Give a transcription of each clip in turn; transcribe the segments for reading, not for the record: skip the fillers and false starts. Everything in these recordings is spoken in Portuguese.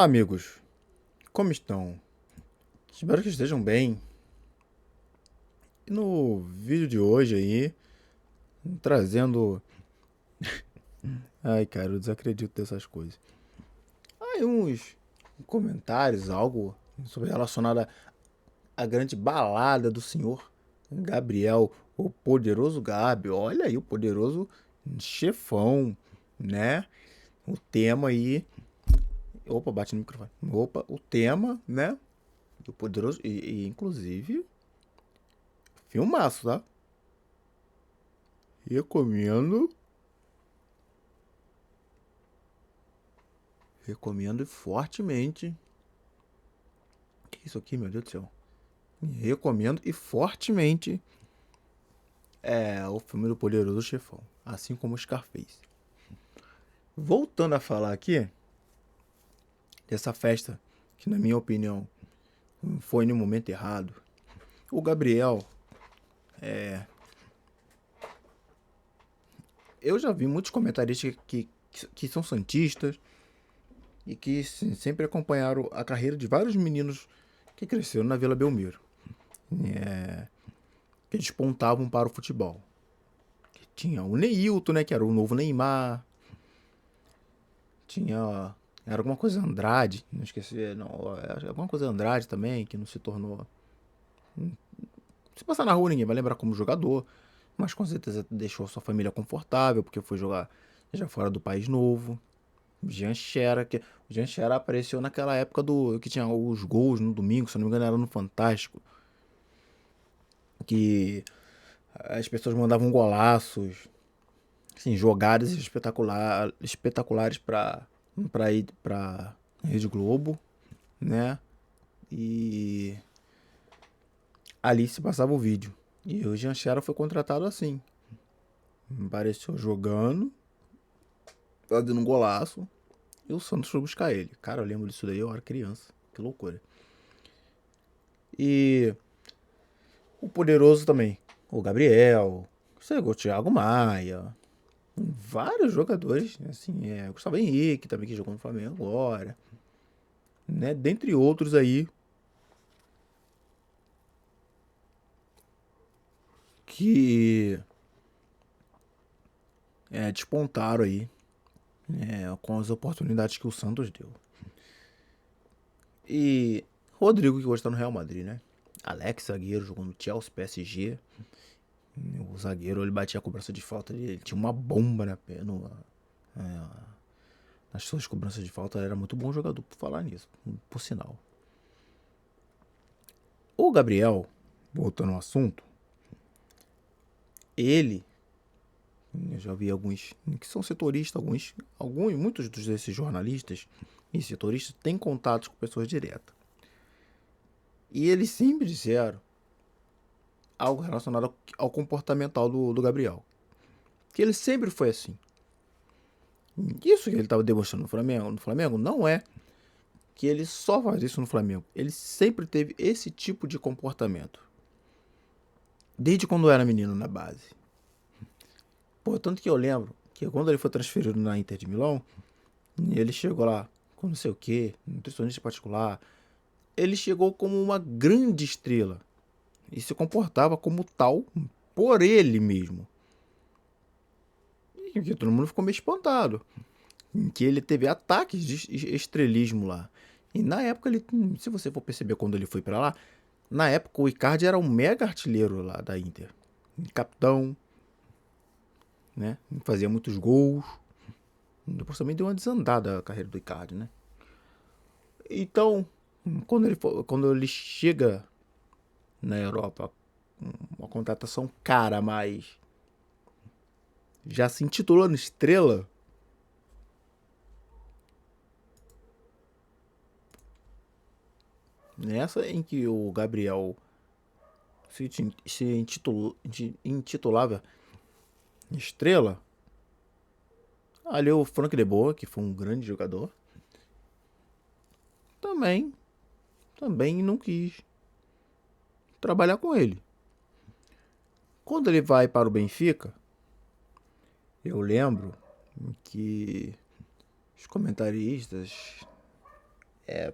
Amigos, como estão? Espero que estejam bem. E no vídeo de hoje aí, trazendo. Ai, cara, eu desacredito dessas coisas. Aí uns comentários, algo sobre relacionado à grande balada do senhor Gabriel, o poderoso Gabi. Olha aí, o poderoso chefão, né? O tema aí. Opa, bate no microfone. Opa, o tema, né? Do poderoso. Inclusive, filmaço, tá? Recomendo. Recomendo fortemente. Que isso aqui, meu Deus do céu? Recomendo e fortemente o filme do Poderoso Chefão. Assim como o Scarface. Voltando a falar aqui dessa festa, que na minha opinião foi no momento errado. O Gabriel, eu já vi muitos comentaristas que são santistas e que sempre acompanharam a carreira de vários meninos que cresceram na Vila Belmiro. Que despontavam para o futebol. Tinha o Neilton, né? Que era o novo Neymar. Tinha. Era alguma coisa Andrade. Não esqueci. Não, era alguma coisa Andrade também, que não se tornou. Se passar na rua, ninguém vai lembrar como jogador. Mas com certeza deixou sua família confortável, porque foi jogar já fora do país novo. Jean Xera, que o Jean Xera apareceu naquela época do que tinha os gols no domingo, se não me engano, era no Fantástico. Que as pessoas mandavam golaços, assim, jogadas espetaculares para ir para Rede Globo, né? E ali se passava o vídeo. E o Jean Chera foi contratado assim. Apareceu jogando, dando um golaço, e o Santos foi buscar ele. Cara, eu lembro disso daí, eu era criança. Que loucura. E o poderoso também. O Gabriel, o Thiago Maia, vários jogadores, assim, Gustavo Henrique também que jogou no Flamengo agora, né? Dentre outros aí que despontaram aí com as oportunidades que o Santos deu. E Rodrigo, que hoje tá no Real Madrid, né? Alex, zagueiro, jogou no Chelsea, PSG. O zagueiro, ele batia a cobrança de falta, ele tinha uma bomba na perna. Nas suas cobranças de falta, era muito bom jogador, por falar nisso, por sinal. O Gabriel, voltando ao assunto, ele, eu já vi alguns que são setoristas, muitos desses jornalistas e setoristas têm contatos com pessoas diretas. E eles sempre disseram algo relacionado ao comportamental do Gabriel. Que ele sempre foi assim. Isso que ele estava demonstrando no Flamengo não é que ele só faz isso no Flamengo. Ele sempre teve esse tipo de comportamento. Desde quando era menino na base. Portanto que eu lembro que quando ele foi transferido na Inter de Milão, ele chegou lá com não sei o que, nutricionista particular. Ele chegou como uma grande estrela e se comportava como tal por ele mesmo. E que todo mundo ficou meio espantado. Que ele teve ataques de estrelismo lá. E na época, ele, se você for perceber quando ele foi para lá, na época o Icardi era um mega artilheiro lá da Inter. Capitão, né? Fazia muitos gols. Depois também deu uma desandada a carreira do Icardi, né? Então, quando ele chega na Europa, uma contratação cara, mas já se intitulando estrela, nessa em que o Gabriel intitulava estrela, ali o Frank de Boa, que foi um grande jogador, também, também não quis trabalhar com ele. Quando ele vai para o Benfica, eu lembro que os comentaristas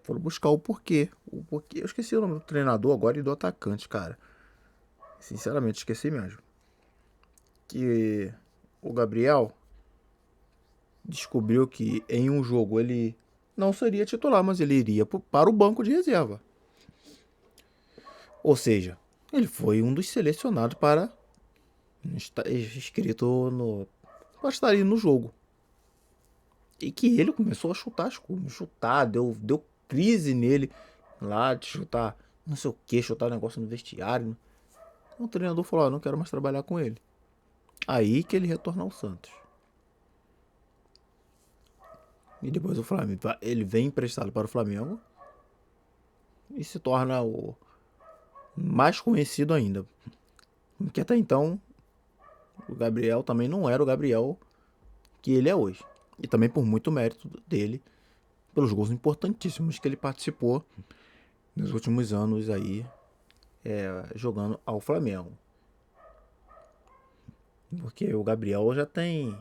foram buscar o porquê. O porquê. Eu esqueci o nome do treinador agora e do atacante, cara. Sinceramente, esqueci mesmo. Que o Gabriel descobriu que em um jogo ele não seria titular, mas ele iria para o banco de reserva. Ou seja, ele foi um dos selecionados para escrito no para estar ali no jogo. E que ele começou a chutar as coisas, chutar, deu crise nele lá de chutar, não sei o que, chutar negócio no vestiário. O treinador falou: não quero mais trabalhar com ele. Aí que ele retorna ao Santos. E depois o Flamengo, ele vem emprestado para o Flamengo e se torna o mais conhecido ainda. Porque até então o Gabriel também não era o Gabriel que ele é hoje. E também por muito mérito dele, pelos gols importantíssimos que ele participou nos últimos anos aí, jogando ao Flamengo. Porque o Gabriel já tem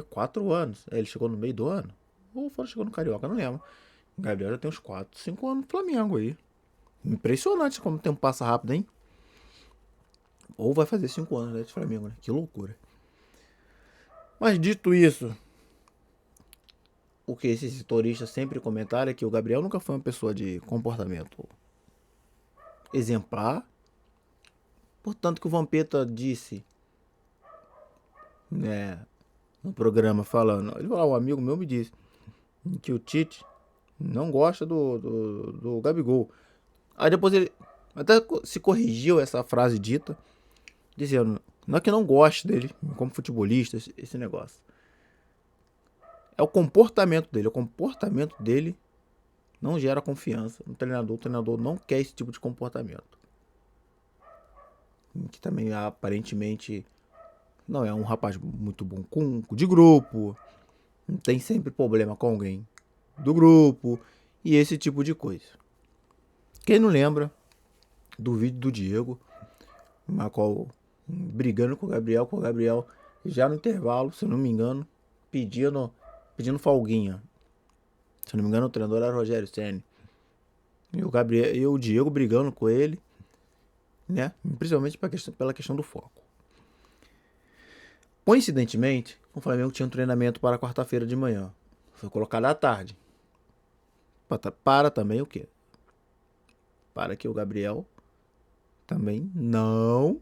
4 anos. Ele chegou no meio do ano. Ou chegou no Carioca, não lembro. O Gabriel já tem uns 4, 5 anos no Flamengo aí. Impressionante como o tempo passa rápido, hein? Ou vai fazer 5 anos, né, de Flamengo, né? Que loucura. Mas dito isso, o que esses setoristas sempre comentaram é que o Gabriel nunca foi uma pessoa de comportamento exemplar. Portanto, que o Vampeta disse, né, no programa falando, ele falou, um amigo meu me disse que o Tite não gosta do Gabigol. Aí depois ele até se corrigiu essa frase dita, dizendo, não é que não goste dele como futebolista, esse negócio. É o comportamento dele. O comportamento dele não gera confiança no treinador. O treinador não quer esse tipo de comportamento. Que também aparentemente não é um rapaz muito bom de grupo. Tem sempre problema com alguém do grupo. E esse tipo de coisa. Quem não lembra do vídeo do Diego, brigando com o Gabriel já no intervalo, se eu não me engano, pedindo folguinha. Se eu não me engano, o treinador era o Rogério Ceni. E o Diego brigando com ele, né? Principalmente pela questão do foco. Coincidentemente, o Flamengo tinha um treinamento para quarta-feira de manhã. Foi colocado à tarde. Para também o quê? Para que o Gabriel também não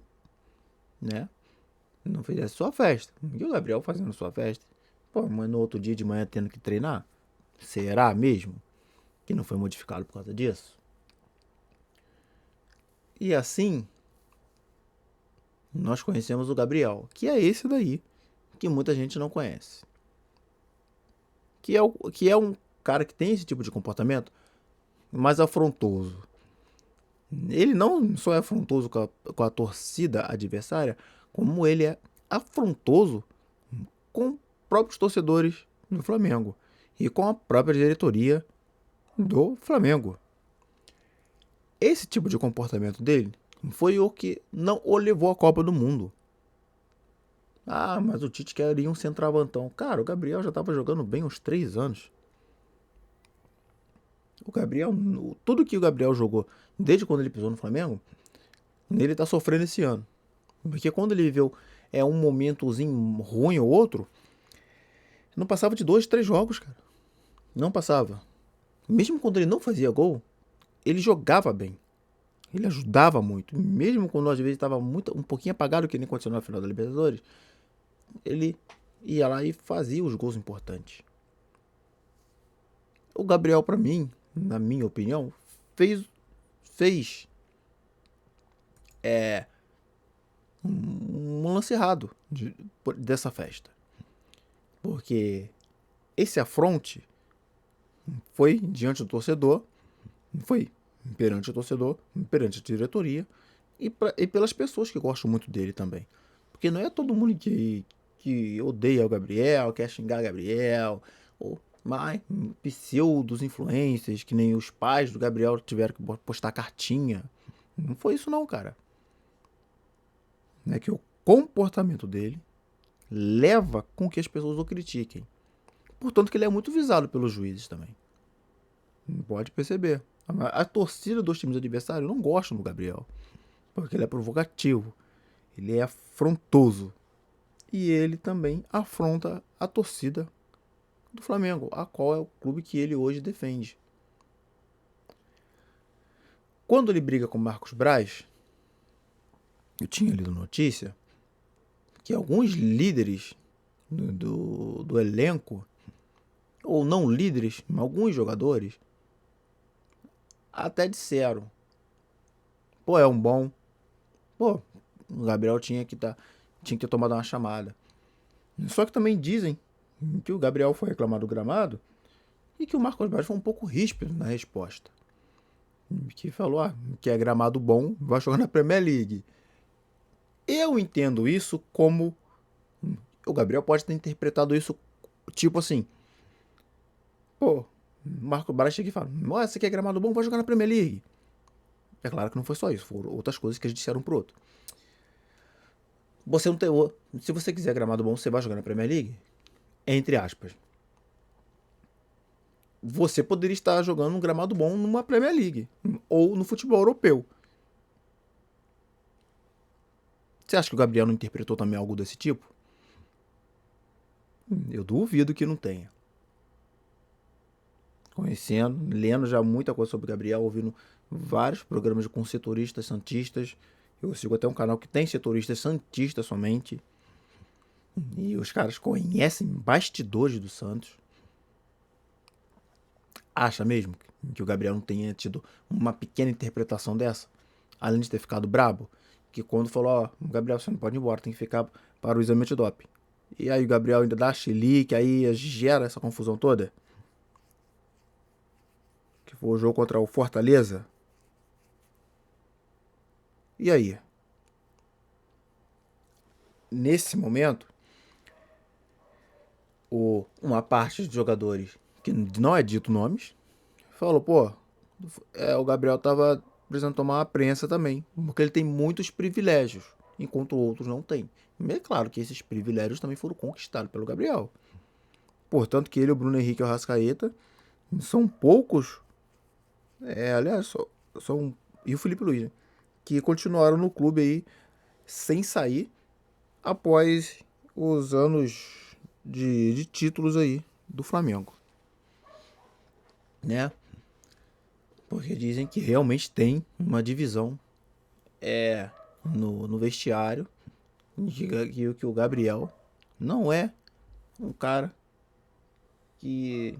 fizesse sua festa. E o Gabriel fazendo sua festa. Pô, mas no outro dia de manhã tendo que treinar? Será mesmo que não foi modificado por causa disso? E assim, nós conhecemos o Gabriel, que é esse daí, que muita gente não conhece. Que é um cara que tem esse tipo de comportamento mais afrontoso. Ele não só é afrontoso com a torcida adversária, como ele é afrontoso com próprios torcedores do Flamengo e com a própria diretoria do Flamengo. Esse tipo de comportamento dele foi o que não o levou à Copa do Mundo. Ah, mas o Tite queria um centroavantão. Cara, o Gabriel já estava jogando bem uns 3 anos. O Gabriel, tudo que o Gabriel jogou desde quando ele pisou no Flamengo, ele tá sofrendo esse ano. Porque quando ele viveu um momentozinho ruim ou outro, não passava de 2, 3 jogos, cara. Não passava. Mesmo quando ele não fazia gol, ele jogava bem. Ele ajudava muito. Mesmo quando às vezes estava um pouquinho apagado, que nem aconteceu na final da Libertadores, ele ia lá e fazia os gols importantes. O Gabriel, para mim, na minha opinião, fez um lance errado dessa festa. Porque esse afronte foi diante do torcedor, foi perante o torcedor, perante a diretoria e pelas pessoas que gostam muito dele também. Porque não é todo mundo que odeia o Gabriel, quer xingar o Gabriel, ou mais pseudos influencers, que nem os pais do Gabriel tiveram que postar cartinha. Não foi isso não, cara. É que o comportamento dele leva com que as pessoas o critiquem. Portanto que ele é muito visado pelos juízes também. Pode perceber. A torcida dos times adversários não gosta do Gabriel, porque ele é provocativo, ele é afrontoso. E ele também afronta a torcida do Flamengo, a qual é o clube que ele hoje defende. Quando ele briga com o Marcos Braz, eu tinha lido notícia que alguns líderes do elenco, ou não líderes, mas alguns jogadores, até disseram: pô, é um bom. Pô, o Gabriel tinha que ter tomado uma chamada. Só que também dizem que o Gabriel foi reclamar do gramado e que o Marcos Braz foi um pouco ríspido na resposta. Que falou que é gramado bom, vai jogar na Premier League. Eu entendo isso como... O Gabriel pode ter interpretado isso tipo assim: pô, Marcos Braz chega e fala: você quer gramado bom, vai jogar na Premier League. É claro que não foi só isso, foram outras coisas que eles disseram pro outro. Você não tem... Se você quiser gramado bom, você vai jogar na Premier League? Entre aspas. Você poderia estar jogando um gramado bom numa Premier League ou no futebol europeu. Você acha que o Gabriel não interpretou também algo desse tipo? Eu duvido que não tenha. Conhecendo, lendo já muita coisa sobre o Gabriel, ouvindo vários programas com setoristas santistas. Eu sigo até um canal que tem setoristas santistas somente. E os caras conhecem bastidores do Santos. Acha mesmo que o Gabriel não tenha tido uma pequena interpretação dessa? Além de ter ficado brabo? Que quando falou: Gabriel, você não pode ir embora, tem que ficar para o exame antidoping. E aí o Gabriel ainda dá chilique, aí gera essa confusão toda. Que foi o jogo contra o Fortaleza. E aí? Nesse momento, uma parte de jogadores, que não é dito nomes, falou: pô, o Gabriel tava precisando tomar uma prensa também, porque ele tem muitos privilégios, enquanto outros não têm. E é claro que esses privilégios também foram conquistados pelo Gabriel. Portanto, que ele, o Bruno Henrique e o Arrascaeta são poucos, aliás, são, e o Felipe Luiz, né, que continuaram no clube aí sem sair após os anos de títulos aí do Flamengo, né? Porque dizem que realmente tem uma divisão no vestiário, que o Gabriel não é um cara que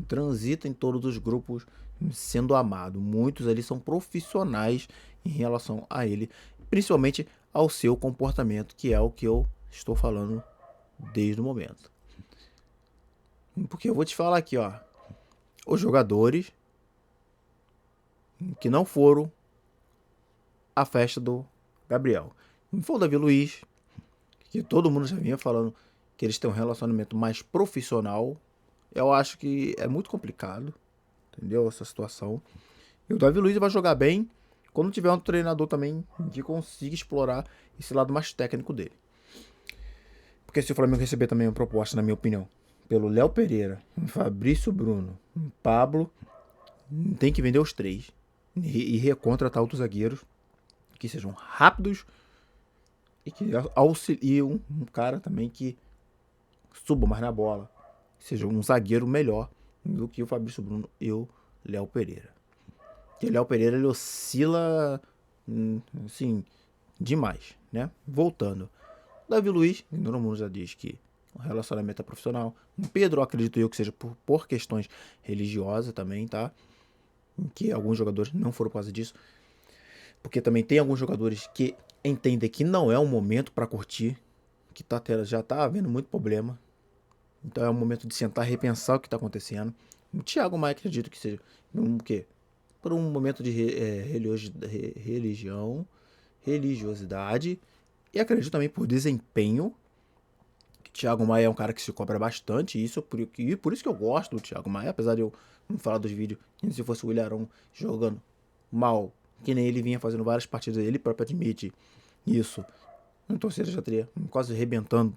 transita em todos os grupos sendo amado. Muitos ali são profissionais em relação a ele, principalmente ao seu comportamento, que é o que eu estou falando desde o momento. Porque eu vou te falar aqui, ó, os jogadores que não foram à festa do Gabriel. Foi o Davi Luiz, que todo mundo já vinha falando que eles têm um relacionamento mais profissional. Eu acho que é muito complicado, entendeu? Essa situação. E o Davi Luiz vai jogar bem quando tiver um treinador também que consiga explorar esse lado mais técnico dele. Porque se o Flamengo receber também uma proposta, na minha opinião, pelo Léo Pereira, Fabrício Bruno, Pablo, tem que vender os três e recontratar outros zagueiros que sejam rápidos e que auxiliem um cara também que suba mais na bola, que seja um zagueiro melhor do que o Fabrício Bruno e o Léo Pereira. Porque o Léo Pereira ele oscila assim demais, né? Voltando, Davi Luiz, todo mundo já diz que o relacionamento é profissional. Pedro, acredito eu que seja por questões religiosas também, tá? Que alguns jogadores não foram por causa disso. Porque também tem alguns jogadores que entendem que não é um momento para curtir, que já tá havendo muito problema. Então é um momento de sentar e repensar o que está acontecendo. O Thiago Maia acredito que seja quê? Por um momento de religiosidade. E acredito também por desempenho. Que Thiago Maia é um cara que se cobra bastante. E por isso que eu gosto do Thiago Maia. Apesar de eu não falar dos vídeos, se fosse o Ilharão jogando mal, que nem ele vinha fazendo várias partidas, ele próprio admite isso. A torcida já teria quase rebentando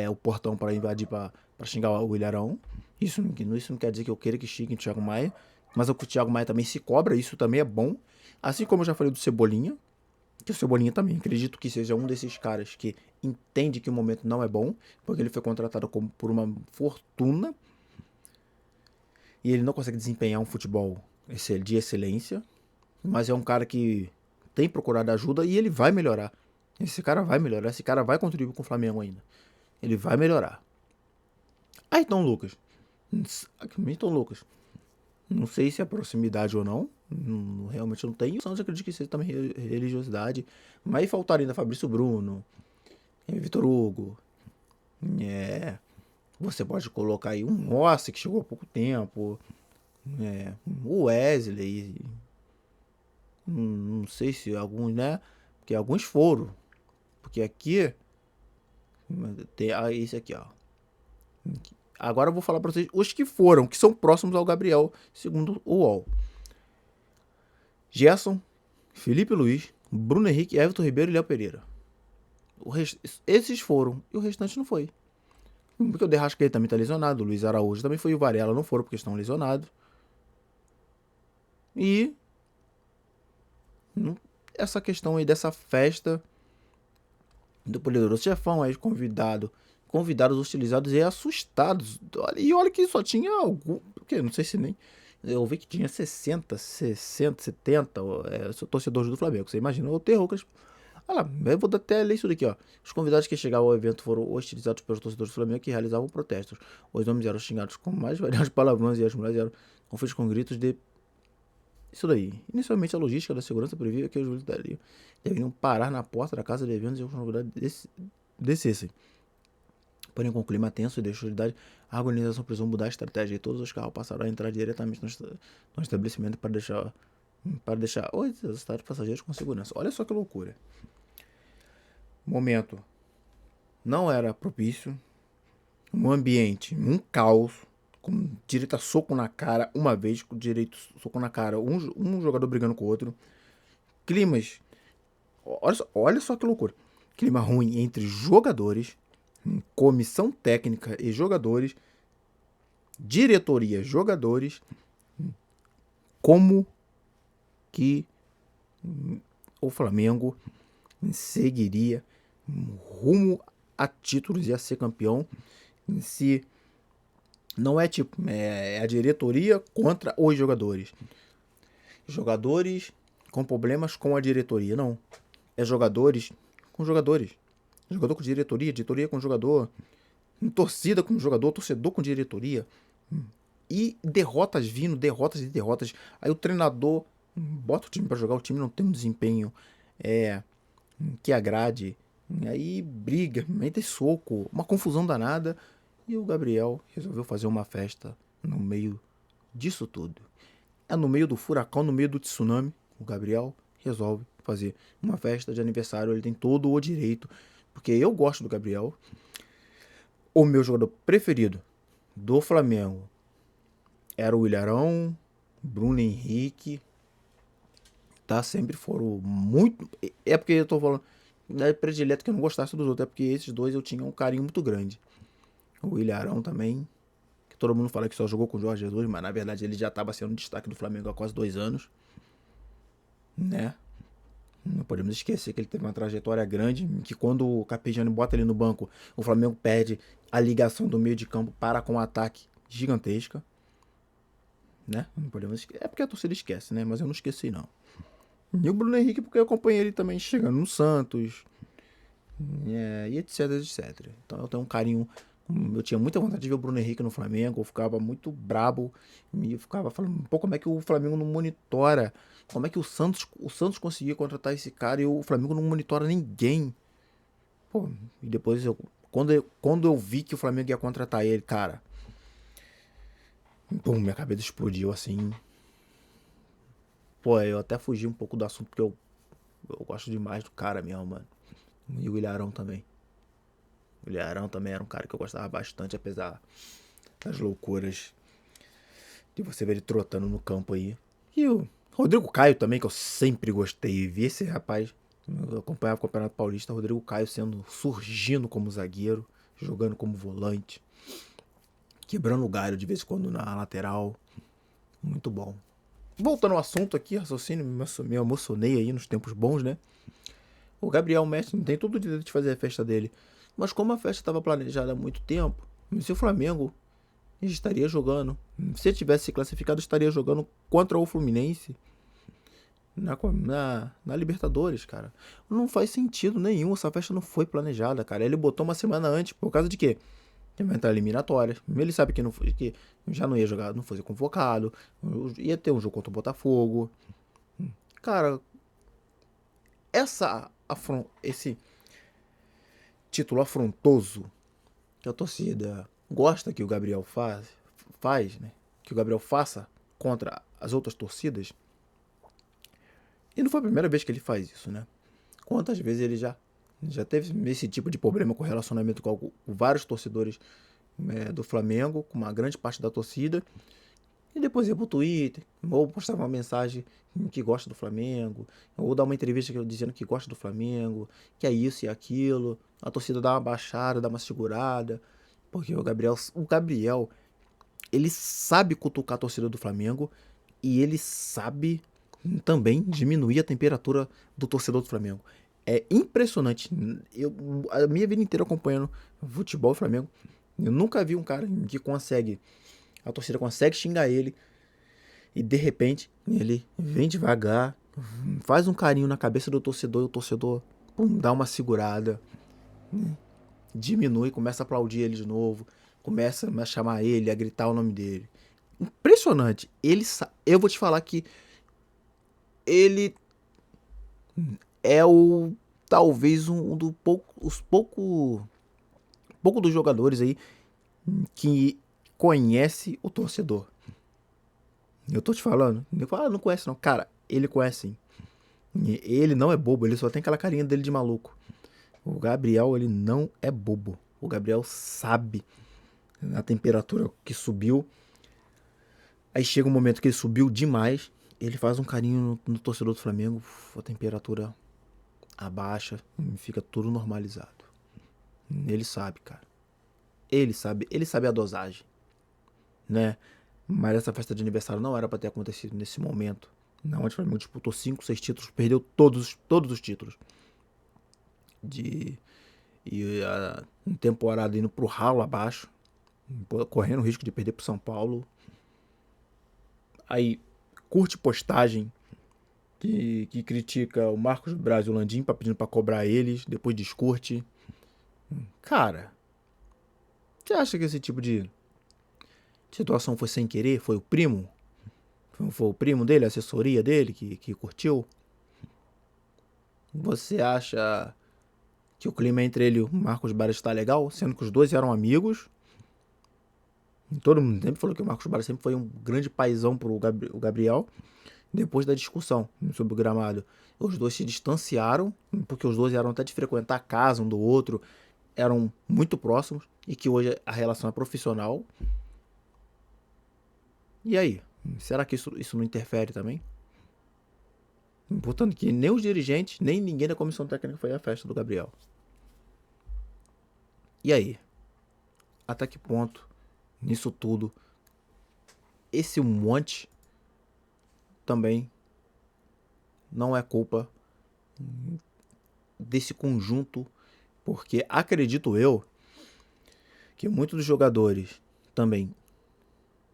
o portão para invadir, para xingar o Ilharão. Isso não quer dizer que eu queira que chegue em Thiago Maia, mas o Thiago Maia também se cobra, isso também é bom. Assim como eu já falei do Cebolinha, que o Cebolinha também acredito que seja um desses caras que entende que o momento não é bom, porque ele foi contratado por uma fortuna e ele não consegue desempenhar um futebol de excelência, mas é um cara que tem procurado ajuda e ele vai melhorar. Esse cara vai melhorar, esse cara vai contribuir com o Flamengo ainda. Ele vai melhorar. Então, Lucas. Então, Lucas. Não sei se é proximidade ou não. Realmente não tem. O Santos acredito que seja também religiosidade. Mas faltaria ainda Fabrício Bruno, Vitor Hugo. É, você pode colocar aí um Rossi que chegou há pouco tempo. O Wesley. Não sei se alguns, né? Porque alguns foram. Porque aqui. Tem esse aqui, ó. Agora eu vou falar pra vocês os que foram, que são próximos ao Gabriel, segundo o UOL. Gerson, Felipe Luiz, Bruno Henrique, Everton Ribeiro e Léo Pereira. Esses foram, e o restante não foi. Porque o Derrascaeta também tá lesionado, o Luiz Araújo também foi, o Varela não foram porque estão lesionados. E essa questão aí dessa festa do Poderoso Chefão, aí convidados utilizados e assustados. E olha que só tinha algum, porque não sei se nem, eu vi que tinha 60, 70 torcedores do Flamengo. Você imagina o terror que eles... Olha lá, eu vou até ler isso daqui, ó. Os convidados que chegavam ao evento foram hostilizados pelos torcedores do Flamengo que realizavam protestos. Os homens eram xingados com mais variados palavrões e as mulheres eram conflitos com gritos de... Isso daí. Inicialmente a logística da segurança previa que os juízes deveriam parar na porta da casa de eventos e os convidados descessem. Porém, com o clima tenso e de hostilidade, a organização precisou mudar a estratégia e todos os carros passaram a entrar diretamente no estabelecimento para deixar os estados passageiros com segurança. Olha só que loucura. Momento não era propício. Um ambiente, um caos, com direito a soco na cara uma vez, com direito a soco na cara, um jogador brigando com o outro. Climas. Olha só que loucura. Clima ruim entre jogadores, comissão técnica e jogadores, diretoria, jogadores. Como que o Flamengo seguiria rumo a títulos e a ser campeão se não é tipo, é a diretoria contra os jogadores. Jogadores com problemas com a diretoria, não. É jogadores com jogadores. Jogador com diretoria, diretoria com jogador. Torcida com jogador, torcedor com diretoria. E derrotas vindo, derrotas e derrotas. Aí o treinador bota o time pra jogar, o time não tem um desempenho que agrade. Aí briga, mete soco, uma confusão danada. E o Gabriel resolveu fazer uma festa no meio disso tudo. No meio do furacão, no meio do tsunami, o Gabriel resolve fazer uma festa de aniversário. Ele tem todo o direito, porque eu gosto do Gabriel. O meu jogador preferido do Flamengo era o Ilharão, Bruno Henrique. Tá? Sempre foram muito... É porque eu tô falando... Não é predileto que eu não gostasse dos outros, é porque esses dois eu tinha um carinho muito grande. O Ilharão também, que todo mundo fala que só jogou com o Jorge Jesus, mas na verdade ele já estava sendo destaque do Flamengo há quase 2 anos, né? Não podemos esquecer que ele teve uma trajetória grande, que quando o Carpegiani bota ele no banco, o Flamengo perde a ligação do meio de campo para com um ataque gigantesca, né? Não podemos esquecer. É porque a torcida esquece, né? Mas eu não esqueci, não. E o Bruno Henrique, porque eu acompanhei ele também chegando no Santos, e etc, etc. Então eu tenho um carinho. Eu tinha muita vontade de ver o Bruno Henrique no Flamengo. Eu ficava muito brabo. E eu ficava falando, pô, como é que o Flamengo não monitora? Como é que o Santos conseguia contratar esse cara e o Flamengo não monitora ninguém? Pô, e depois quando eu vi que o Flamengo ia contratar ele, cara, pum, minha cabeça explodiu assim. Pô, eu até fugi um pouco do assunto porque eu gosto demais do cara mesmo, mano. E o Ilharão também. O Ilharão também era um cara que eu gostava bastante, apesar das loucuras de você ver ele trotando no campo aí. E o Rodrigo Caio também, que eu sempre gostei. Vi esse rapaz, eu acompanhava o Campeonato Paulista, Rodrigo Caio surgindo como zagueiro, jogando como volante. quebrando o galho de vez em quando na lateral. Muito bom. Voltando ao assunto aqui, raciocínio, me emocionei aí nos tempos bons, né? O Gabriel Messi não tem todo o direito de fazer a festa dele. Mas como a festa estava planejada há muito tempo, se o Flamengo estaria jogando, se ele tivesse se classificado, estaria jogando contra o Fluminense na Libertadores, cara. Não faz sentido nenhum, essa festa não foi planejada, cara. Ele botou uma semana antes, por causa de quê? Que vai entrar eliminatórias. Ele sabe que, não, que já não ia jogar, não foi convocado, ia ter um jogo contra o Botafogo. Cara, esse título afrontoso que a torcida gosta que o Gabriel faz, né? Que o Gabriel faça contra as outras torcidas. E não foi a primeira vez que ele faz isso, né? Quantas vezes ele já teve esse tipo de problema com relacionamento com vários torcedores do Flamengo, com uma grande parte da torcida, e depois ia pro Twitter, ou postava uma mensagem que gosta do Flamengo, ou dar uma entrevista dizendo que gosta do Flamengo, que é isso e aquilo, a torcida dá uma baixada, dá uma segurada, porque o Gabriel, ele sabe cutucar a torcida do Flamengo, e ele sabe também diminuir a temperatura do torcedor do Flamengo. É impressionante. A minha vida inteira acompanhando futebol do Flamengo, eu nunca vi um cara que a torcida consegue xingar ele e de repente ele vem devagar, faz um carinho na cabeça do torcedor e o torcedor dá uma segurada, diminui, começa a aplaudir ele de novo, começa a chamar ele, a gritar o nome dele. Impressionante. Eu vou te falar que ele é talvez pouco dos jogadores aí que conhece o torcedor. Eu tô te falando. Eu falo, não conhece não. Cara, ele conhece sim. Ele não é bobo, ele só tem aquela carinha dele de maluco. O Gabriel, ele não é bobo. O Gabriel sabe a temperatura que subiu. Aí chega um momento que ele subiu demais. Ele faz um carinho no torcedor do Flamengo. A temperatura abaixa. Fica tudo normalizado. Ele sabe, cara. Ele sabe a dosagem, né? Mas essa festa de aniversário não era pra ter acontecido nesse momento. Não, o Flamengo disputou 5, 6 títulos, perdeu todos os títulos. E a temporada indo pro ralo abaixo, correndo o risco de perder pro São Paulo. Aí curte postagem que critica o Marcos Braz e o Landim pedindo pra cobrar eles, depois descurte. Cara, você acha que esse tipo de situação foi sem querer? Foi o primo? Foi o primo dele, a assessoria dele que curtiu? Você acha que o clima entre ele e o Marcos Braz está legal? Sendo que os dois eram amigos. Todo mundo sempre falou que o Marcos Braz sempre foi um grande paizão pro Gabriel. Depois da discussão sobre o gramado, os dois se distanciaram, porque os dois eram até de frequentar a casa um do outro, eram muito próximos, e que hoje a relação é profissional. E aí? Será que isso não interfere também? Portanto, que nem os dirigentes, nem ninguém da comissão técnica foi à festa do Gabriel. E aí? Até que ponto, nisso tudo, esse monte também não é culpa desse conjunto, porque acredito eu que muitos dos jogadores também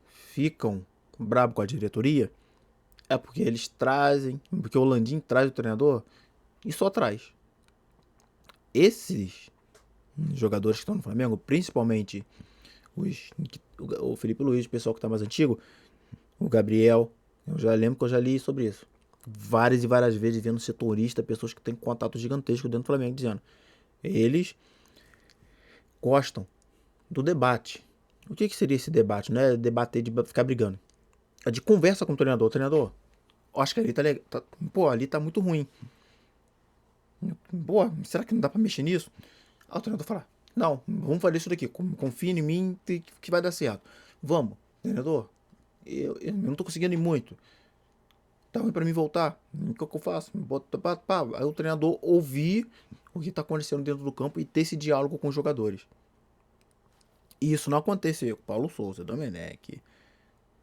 ficam bravos com a diretoria, é porque eles trazem, porque o Landim traz o treinador e só traz. Esses jogadores que estão no Flamengo, principalmente o Felipe Luiz, o pessoal que está mais antigo, o Gabriel, eu já lembro que eu já li sobre isso várias e várias vezes, vendo setorista, pessoas que têm contato gigantesco dentro do Flamengo, dizendo eles gostam do debate. O que seria esse debate? Não é debater de ficar brigando, é de conversa com o treinador. Treinador, acho que ali ali tá muito ruim. Pô, será que não dá pra mexer nisso? Aí o treinador fala, não, vamos fazer isso daqui, confia em mim que vai dar certo. Vamos, treinador, eu não tô conseguindo ir muito. Tá ruim pra mim voltar. O que eu faço? Aí o treinador ouvir o que tá acontecendo dentro do campo e ter esse diálogo com os jogadores. E isso não aconteceu com Paulo Souza, Domenech.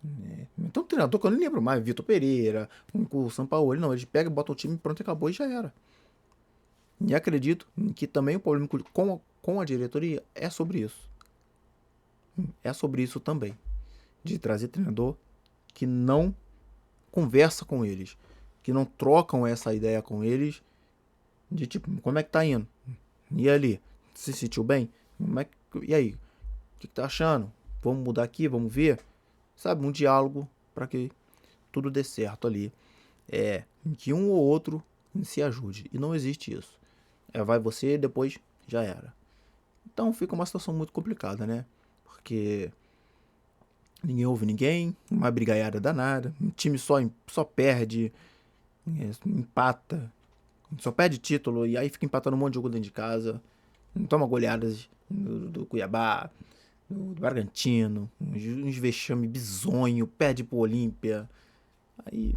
Né? Então, treinador que eu nem lembro mais, Vitor Pereira, com o Sampaoli, não, eles pegam, botam o time, pronto, acabou e já era. E acredito que também o problema com a diretoria é sobre isso. É sobre isso também. De trazer treinador que não conversa com eles, que não trocam essa ideia com eles, de tipo, como é que tá indo? E ali? Se sentiu bem? E aí? O que tá achando? Vamos mudar aqui, vamos ver? Sabe, um diálogo para que tudo dê certo ali. Que um ou outro se ajude. E não existe isso. Vai você, depois já era. Então fica uma situação muito complicada, né? Porque ninguém ouve ninguém, uma brigaiada danada, um time só perde, empata, só perde título e aí fica empatando um monte de jogo dentro de casa, toma goleadas do Cuiabá, do Bragantino, uns vexame bizonho, perde pro Olímpia, aí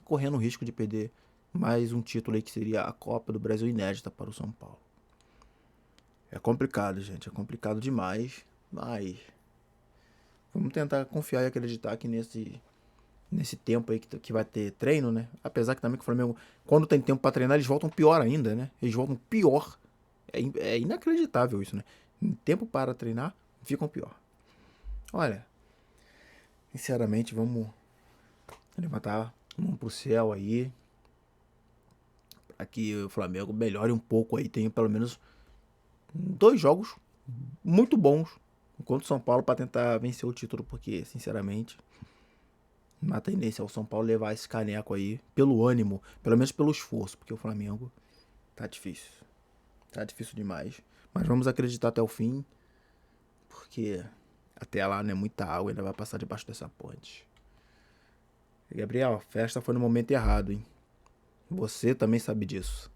correndo o risco de perder mais um título aí que seria a Copa do Brasil inédita para o São Paulo. É complicado, gente, é complicado demais, mas vamos tentar confiar e acreditar que nesse tempo aí que vai ter treino, né? Apesar que também que o Flamengo, quando tem tempo pra treinar, eles voltam pior ainda, né? Eles voltam pior. É inacreditável isso, né? Em tempo para treinar, ficam pior. Olha, sinceramente, vamos levantar a mão pro céu aí. Pra que o Flamengo melhore um pouco aí. Tenha pelo menos 2 jogos muito bons contra o São Paulo pra tentar vencer o título. Porque, sinceramente, uma tendência ao São Paulo levar esse caneco aí pelo ânimo, pelo menos pelo esforço, porque o Flamengo tá difícil. Tá difícil demais. Mas vamos acreditar até o fim, porque até lá, né, muita água ainda vai passar debaixo dessa ponte. E Gabriel, a festa foi no momento errado, hein? Você também sabe disso.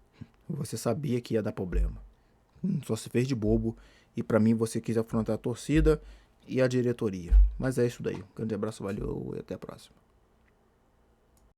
Você sabia que ia dar problema. Só se fez de bobo e pra mim você quis afrontar a torcida e a diretoria. Mas é isso daí. Um grande abraço, valeu e até a próxima.